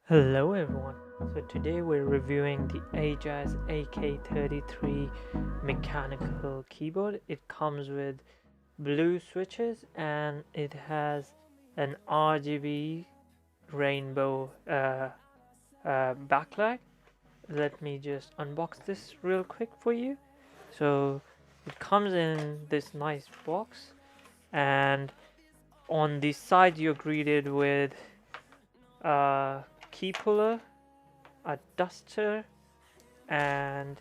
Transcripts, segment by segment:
Hello everyone. So today we're reviewing the Ajazz AK33 mechanical keyboard. It comes with blue switches and it has an RGB rainbow backlight. Let me just unbox this real quick for you. So it comes in this nice box, and on the side you're greeted with a key puller, a duster, and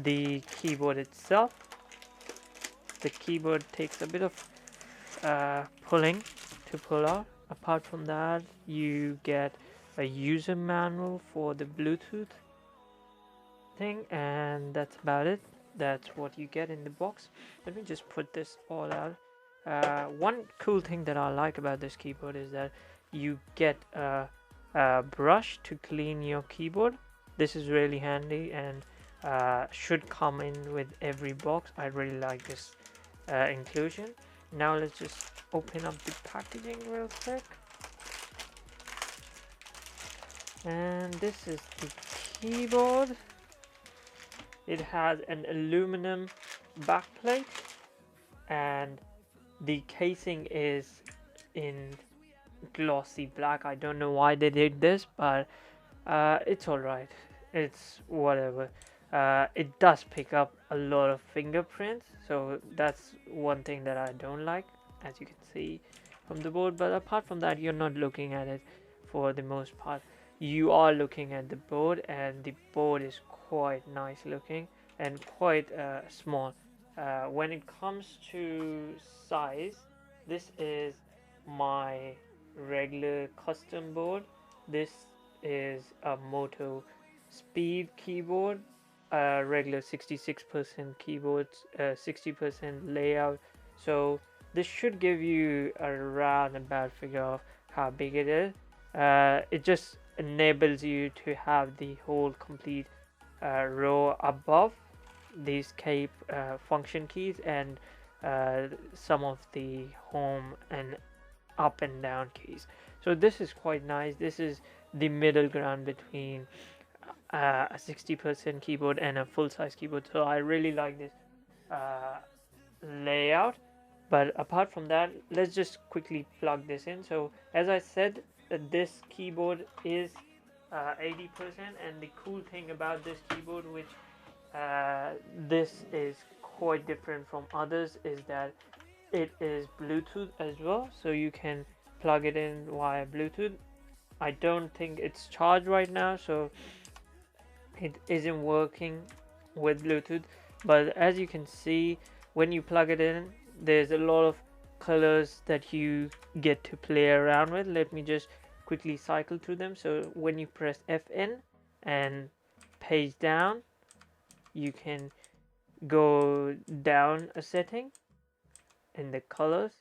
the keyboard itself. The keyboard takes a bit of pulling to pull out. Apart from that, you get a user manual for the Bluetooth thing, and that's about it. That's what you get in the box. Let me just put this all out. One cool thing that I like about this keyboard is that you get a brush to clean your keyboard. This is really handy and should come in with every box. I really like this inclusion. Now let's just open up the packaging real quick. And this is the keyboard. It has an aluminum backplate and the casing is in glossy black. I don't know why they did this, but it's alright. It's whatever. It does pick up a lot of fingerprints, so that's one thing that I don't like, as you can see from the board. But apart from that, you're not looking at it for the most part. You are looking at the board, and the board is quite nice looking and quite small. When it comes to size, this is my regular custom board. This is a Moto Speed keyboard, regular 66% keyboards, 60% layout. So this should give you a roundabout figure of how big it is. It just enables you to have the whole complete row above these key function keys and some of the home and up and down keys. So this is quite nice. This is the middle ground between a 60% keyboard and a full-size keyboard. So I really like this uh, layout. But apart from that, let's just quickly plug this in. So as I said, this keyboard is 80%, and the cool thing about this keyboard, which this is quite different from others, is that it is Bluetooth as well, so you can plug it in via Bluetooth. I don't think it's charged right now, so it isn't working with Bluetooth, but as you can see, when you plug it in, there's a lot of colors that you get to play around with. Let me just quickly cycle through them. So when you press FN and page down, you can go down a setting in the colors,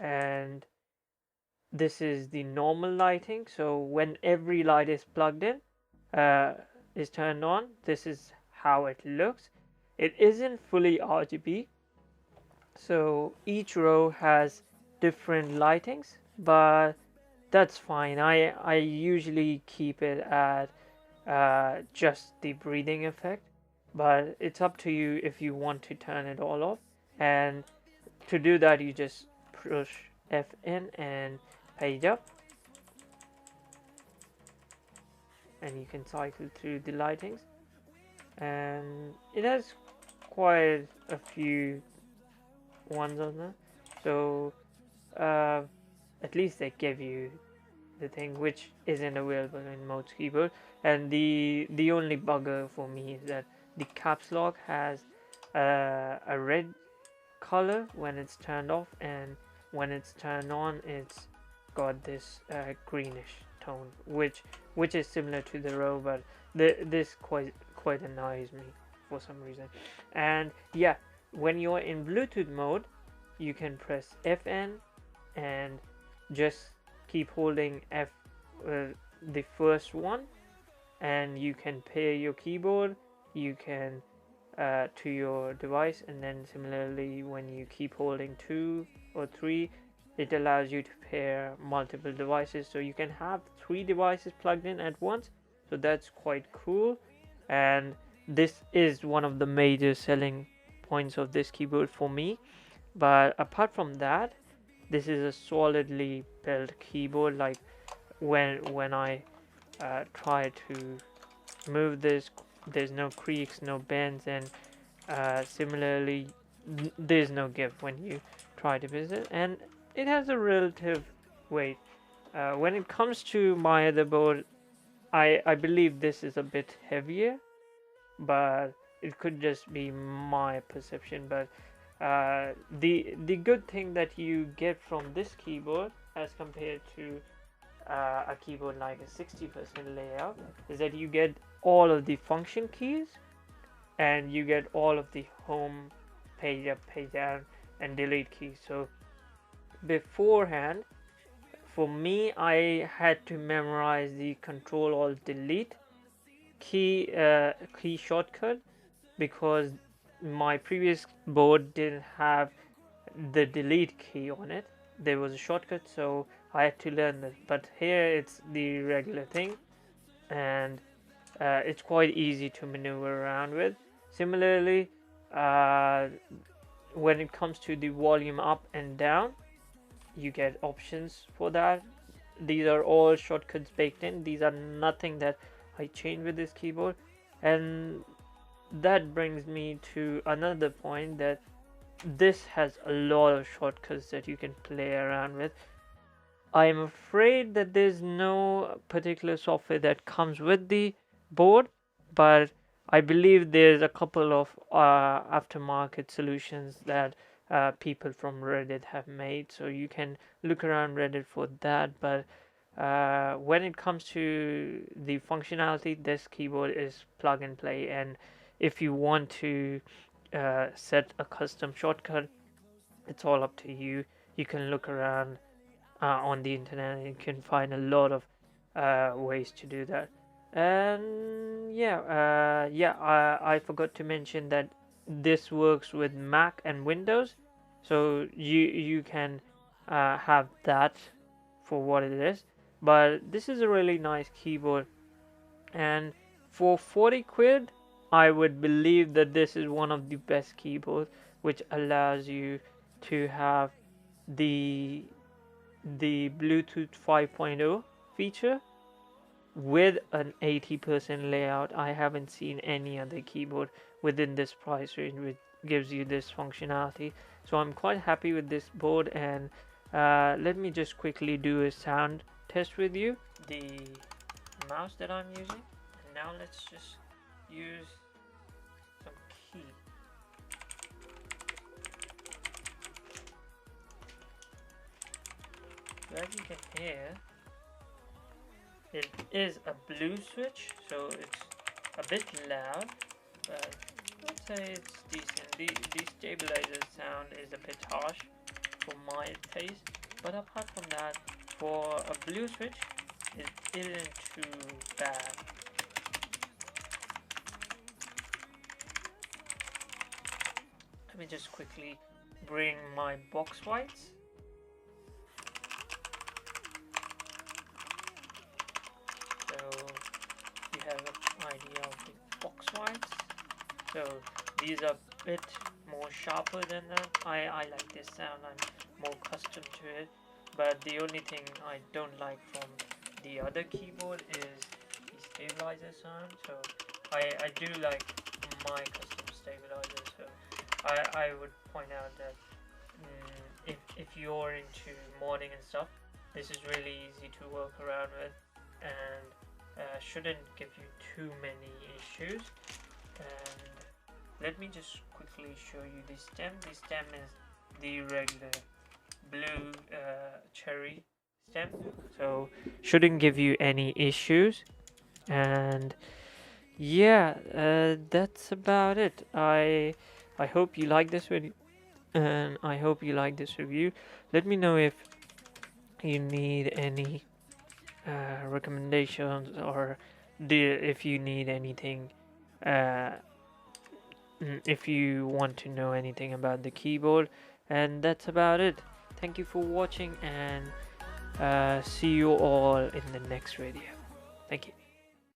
and this is the normal lighting. So when every light is plugged in, is turned on, this is how it looks. It isn't fully RGB, so each row has different lightings, but that's fine. I usually keep it at just the breathing effect, but it's up to you if you want to turn it all off. And to do that, you just push FN and page up, and you can cycle through the lightings, and it has quite a few ones on there. So uh, at least they give you the thing, which isn't available in most keyboard. And the only bugger for me is that the caps lock has a red color when it's turned off, and when it's turned on, it's got this greenish tone, which is similar to the row, but this quite annoys me for some reason. And yeah, when you're in Bluetooth mode, you can press FN and just keep holding F, the first one, and you can pair your keyboard. You can to your device, and then similarly when you keep holding 2 or 3, it allows you to pair multiple devices, so you can have 3 devices plugged in at once. So that's quite cool, and this is one of the major selling points of this keyboard for me. But apart from that, this is a solidly built keyboard. Like when I try to move this, there's no creaks, no bends, and similarly there's no give when you try to visit, and it has a relative weight. When it comes to my other board, I believe this is a bit heavier, but it could just be my perception. But the good thing that you get from this keyboard as compared to a keyboard like a 60% layout is that you get all of the function keys, and you get all of the home, page up, page down, and delete keys. So beforehand, for me, I had to memorize the Control Alt Delete key shortcut, because my previous board didn't have the delete key on it. There was a shortcut, so I had to learn this. But here it's the regular thing, and it's quite easy to maneuver around with. Similarly, when it comes to the volume up and down, you get options for that. These are all shortcuts baked in. These are nothing that I change with this keyboard. And that brings me to another point, that this has a lot of shortcuts that you can play around with. I'm afraid that there's no particular software that comes with the board, but I believe there's a couple of aftermarket solutions that people from Reddit have made, so you can look around Reddit for that. But when it comes to the functionality, this keyboard is plug and play, and if you want to set a custom shortcut, it's all up to you. You can look around on the internet, and you can find a lot of ways to do that. And I forgot to mention that this works with Mac and Windows, so you can have that for what it is. But this is a really nice keyboard, and for 40 quid, I would believe that this is one of the best keyboards, which allows you to have the Bluetooth 5.0 feature with an 80% layout. I haven't seen any other keyboard within this price range which gives you this functionality. So I'm quite happy with this board, and let me just quickly do a sound test with you. The mouse that I'm using, and now let's just use some key. So as you can hear, it is a blue switch, so it's a bit loud, but let's say it's decent. The stabilizer sound is a bit harsh for my taste, but apart from that, for a blue switch, it isn't too bad. Let me just quickly bring my box whites. Have an idea of the box whites. So these are a bit more sharper than that. I like this sound. I'm more accustomed to it. But the only thing I don't like from the other keyboard is the stabilizer sound. So I do like my custom stabilizer. So I would point out that if you're into modding and stuff, this is really easy to work around with, and shouldn't give you too many issues. And let me just quickly show you the stem. The stem is the regular blue cherry stem, so shouldn't give you any issues. And yeah, that's about it. I hope you like this video, and I hope you like this review. Let me know if you need any recommendations, or if you need anything, if you want to know anything about the keyboard. And that's about it. Thank you for watching, and see you all in the next video. Thank you.